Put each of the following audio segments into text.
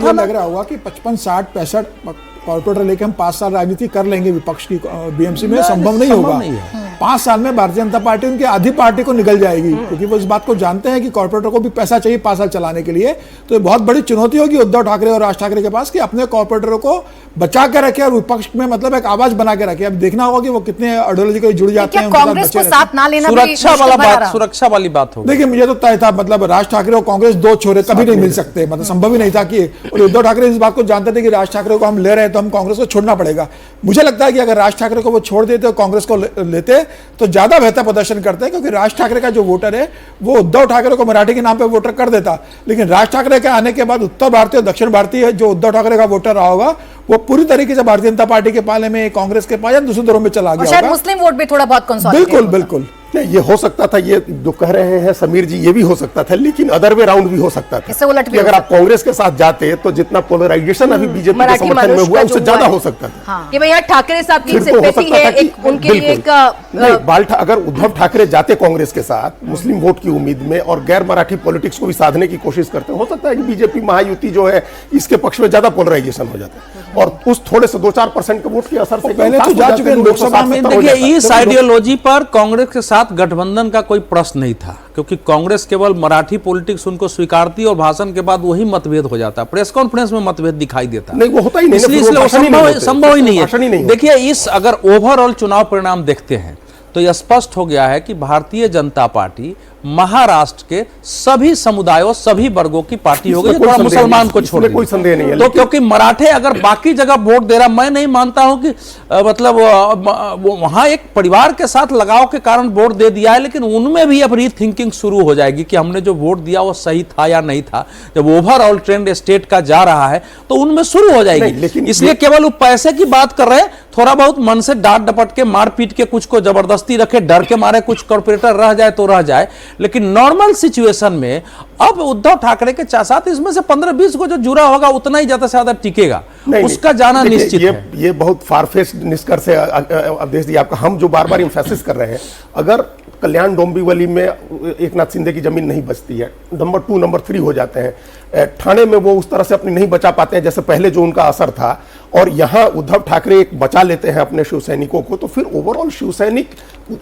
ये लग रहा होगा कि 55, 60, 65 कॉर्पोरेटर लेके हम 5 साल राजनीति कर लेंगे विपक्ष की बीएमसी में, संभव नहीं होगा। 5 साल में भारतीय जनता पार्टी उनकी आधी पार्टी को निकल जाएगी, क्योंकि वो इस बात को जानते हैं कि कॉर्पोरेटर को भी पैसा चाहिए 5 साल चलाने के लिए। तो ये बहुत बड़ी चुनौती होगी उद्धव ठाकरे और राज ठाकरे के पास कि अपने कॉर्पोरेटरों को बचा के रखे और विपक्ष में मतलब एक आवाज बना के रखे। अब देखना होगा कि वो कितने आइडियोलॉजिकली जुड़ जाते हैं, कांग्रेस को साथ ना लेना, सुरक्षा वाली बात हो। देखिए, मुझे तो तय था, मतलब राज ठाकरे और कांग्रेस 2 छोरे कभी नहीं मिल सकते, मतलब संभव ही नहीं था कि, और उद्धव ठाकरे इस बात को जानते थे कि राज ठाकरे को हम ले रहे हैं तो हम कांग्रेस को छोड़ना पड़ेगा। मुझे लगता है कि अगर राज ठाकरे को वो छोड़ देते और कांग्रेस को लेते तो ज्यादा बेहतर प्रदर्शन करते हैं, क्योंकि राज ठाकरे का जो वोटर है वो उद्धव ठाकरे को मराठी के नाम पे वोटर कर देता, लेकिन राज ठाकरे के आने के बाद उत्तर भारतीय और दक्षिण भारतीय जो उद्धव ठाकरे का वोटर रहा होगा वो पूरी तरीके से भारतीय जनता पार्टी के पाले में, कांग्रेस के पास या दूसरे दरों में चला गया होगा। मुस्लिम वोट भी थोड़ा बहुत कंसोलिडेट। बिल्कुल बिल्कुल, ये हो सकता था, ये जो कह रहे हैं समीर जी, ये भी हो सकता था, लेकिन अदर वे राउंड भी हो सकता था। इससे उलट भी अगर आप कांग्रेस के साथ जाते तो जितना पोलराइजेशन अभी बीजेपी के समर्थन में हुआ उससे ज्यादा हो सकता था। कि भैया ठाकरे साहब की सिंपैथी है, एक उनके लिए एक अगर उद्धव ठाकरे जाते कांग्रेस के साथ मुस्लिम वोट की उम्मीद में और गैर मराठी पॉलिटिक्स को भी साधने की कोशिश करते, हो सकता है कि बीजेपी महायुति जो है इसके पक्ष में ज्यादा पोलराइजेशन हो जाता है और उस थोड़े से 2-4% के वोट के असर से पहले तो जा चुके हैं लोकसभा में। देखिए, इस आइडियोलॉजी पर कांग्रेस के साथ गठबंधन का कोई प्रश्न नहीं था, क्योंकि कांग्रेस केवल मराठी पॉलिटिक्स उनको स्वीकारती और भाषण के बाद वही मतभेद हो जाता, प्रेस कॉन्फ्रेंस में मतभेद दिखाई देता नहीं, वो होता ही नहीं, इसलिए संभव ही नहीं है। देखिए, इस अगर ओवरऑल चुनाव परिणाम देखते हैं तो यह स्पष्ट हो गया है कि भारतीय जनता पार्टी महाराष्ट्र के सभी समुदायों, सभी वर्गों की पार्टी हो गई, थोड़ा मुसलमान को छोड़ कोई संदेह नहीं है। तो क्योंकि मराठे अगर बाकी जगह वोट दे रहा, मैं नहीं मानता हूं कि मतलब वहां एक परिवार के साथ लगाव के कारण वोट दे दिया है, लेकिन उनमें भी अब रीथिंकिंग शुरू हो जाएगी कि हमने जो वोट दिया वो सही था या नहीं था। जब ओवरऑल ट्रेंड स्टेट का जा रहा है तो उनमें शुरू हो जाएगी। इसलिए केवल वो पैसे की बात कर रहे हैं, थोड़ा बहुत मन से डांट डपट के, मार पीट के, कुछ को जबरदस्ती रखे, डर के मारे कुछ कॉर्पोरेटर रह जाए तो रह जाए, लेकिन नॉर्मल सिचुएशन में अब उद्धव ठाकरे के साथ इसमें से 15-20 को जो जुड़ा होगा उतना ही ज्यादा से ज्यादा टिकेगा, उसका जाना निश्चित है। ये बहुत फारफेच्ड निष्कर्ष है अवधेश जी आपका। हम जो बार बार एम्फेसिस कर रहे हैं, अगर कल्याण डोंबिवली में एकनाथ शिंदे की जमीन नहीं बचती है, नंबर 2, नंबर 3 हो जाते हैं, ठाणे में वो उस तरह से अपनी नहीं बचा पाते हैं जैसे पहले जो उनका असर था, और यहां उद्धव ठाकरे एक बचा लेते हैं अपने शिव सैनिकों को, तो फिर ओवरऑल शिव सैनिक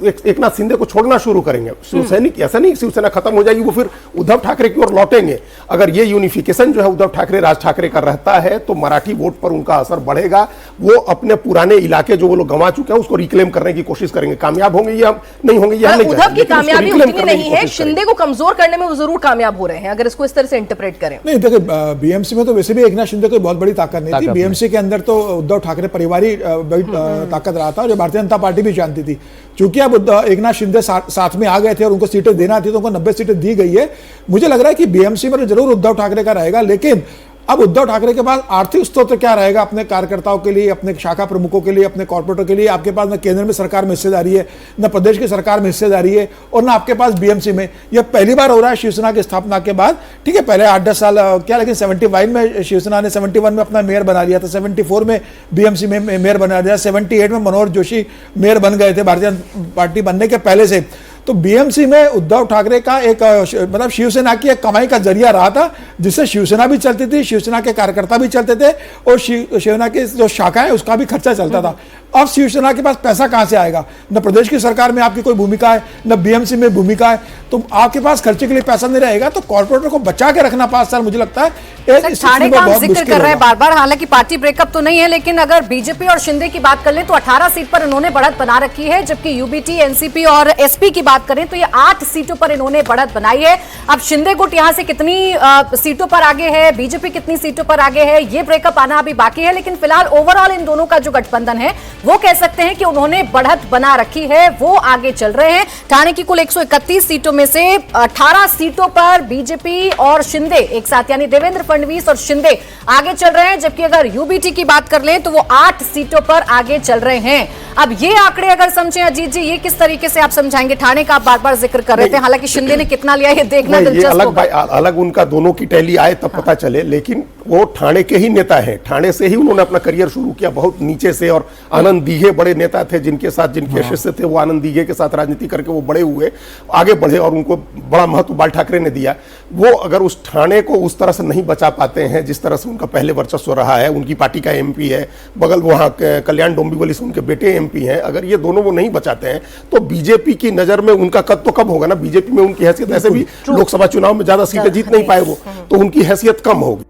एकनाथ शिंदे को छोड़ना शुरू करेंगे। शिव सैनिक ऐसा नहीं शिवसेना खत्म हो जाएगी, वो फिर उद्धव ठाकरे की ओर लौटेंगे। अगर ये यूनिफिकेशन जो है उद्धव ठाकरे राज ठाकरे का रहता है तो मराठी वोट पर उनका असर बढ़ेगा। वो अपने पुराने इलाके जो वो लोग गंवा चुके हैं उसको रिक्लेम करने की कोशिश करेंगे। कामयाब होंगे या नहीं होंगे ये नहीं, उद्धव की कामयाबी उतनी नहीं है, शिंदे को कमजोर करने में वो जरूर कामयाब हो रहे हैं, अगर इसको इस तरह से इंटरप्रेट करें। नहीं, देखिए, बीएमसी में तो वैसे भी एकनाथ शिंदे को बहुत बड़ी ताकत नहीं थी। बीएमसी के अंदर तो उद्धव ठाकरे परिवार ही ताकत रहा था, जो भारतीय जनता पार्टी भी जानती थी। चूंकि अब एकनाथ शिंदे साथ में आ गए थे और उनको सीटें देना थी तो उनको 90 सीटें दी गई है। मुझे लग रहा है कि बीएमसी में जरूर उद्धव ठाकरे का रहेगा, लेकिन अब उद्धव ठाकरे के पास आर्थिक स्रोत क्या रहेगा अपने कार्यकर्ताओं के लिए, अपने शाखा प्रमुखों के लिए, अपने कॉर्पोरेटर के लिए? आपके पास न केंद्र में सरकार में हिस्सेदारी है, न प्रदेश की सरकार में हिस्सेदारी है, और न आपके पास बीएमसी में। यह पहली बार हो रहा है शिवसेना की स्थापना के बाद। ठीक है, पहले 8-10 साल क्या, लेकिन 75 में शिवसेना ने 71 में अपना मेयर बना लिया था, 74 में बीएमसी में मेयर बना दिया, 78 में मनोहर जोशी मेयर बन गए थे भारतीय जनता पार्टी बनने के पहले से। तो बीएमसी में उद्धव ठाकरे का एक मतलब शिवसेना की एक कमाई का जरिया रहा था, जिससे शिवसेना भी चलती थी, शिवसेना के कार्यकर्ता भी चलते थे, और शिवसेना की जो शाखा है उसका भी खर्चा चलता था। अब शिवसेना के पास पैसा कहां से आएगा? न प्रदेश की सरकार में आपकी कोई भूमिका है, न बीएमसी में भूमिका है, तो आपके पास खर्चे के लिए पैसा नहीं रहेगा। तो कॉर्पोरेटर को बचा के रखना 5 साल, मुझे लगता है ठाणे का जिक्र कर रहे हैं बार बार। हालांकि पार्टी ब्रेकअप तो नहीं है, लेकिन अगर बीजेपी और शिंदे की बात कर लें तो 18 सीट पर इन्होंने बढ़त बना रखी है, जबकि यूबीटी, एनसीपी और एसपी की बात करें तो ये 8 सीटों पर इन्होंने बढ़त बनाई है। अब शिंदे गुट यहां से कितनी सीटों पर आगे है, बीजेपी कितनी सीटों पर आगे है, ये ब्रेकअप आना अभी बाकी है, लेकिन फिलहाल ओवरऑल इन दोनों का जो गठबंधन है वो कह सकते हैं कि उन्होंने बढ़त बना रखी है, वो आगे चल रहे हैं। ठाणे की कुल 131 सीटों में से 18 सीटों पर बीजेपी और शिंदे एक साथ, यानी देवेंद्र फडणवीस और शिंदे आगे चल रहे हैं, जबकि अगर यूबीटी की बात कर लें तो वो 8 सीटों पर आगे चल रहे हैं। अब ये आंकड़े अगर समझे अजीत जी, ये किस तरीके से आप समझाएंगे? ठाणे का आप बार बार जिक्र कर रहे थे, हालांकि शिंदे ने कितना लिया ये देखना दिलचस्प होगा। अलग उनका दोनों की टैली आए तब पता चले, लेकिन वो ठाणे के ही नेता हैं, ठाणे से ही उन्होंने अपना करियर शुरू किया, बहुत नीचे से। और आनंद दीघे बड़े नेता थे जिनके साथ, जिनके शिष्य थे वो, आनंद दीघे के साथ राजनीति करके वो बड़े हुए, आगे बढ़े और उनको बड़ा महत्व बाल ठाकरे ने दिया। वो अगर उस ठाणे को उस तरह से नहीं बचा पाते हैं जिस तरह से उनका पहले वर्चस्व रहा है, उनकी पार्टी का एमपी है, बगल वहां कल्याण डोंबिवली से उनके बेटे एमपी हैं, अगर ये दोनों वो नहीं बचाते हैं तो बीजेपी की नजर में उनका कद तो कम होगा ना। बीजेपी में उनकी हैसियत, ऐसे भी लोकसभा चुनाव में ज्यादा सीटें जीत नहीं पाए वो, तो उनकी हैसियत कम होगी।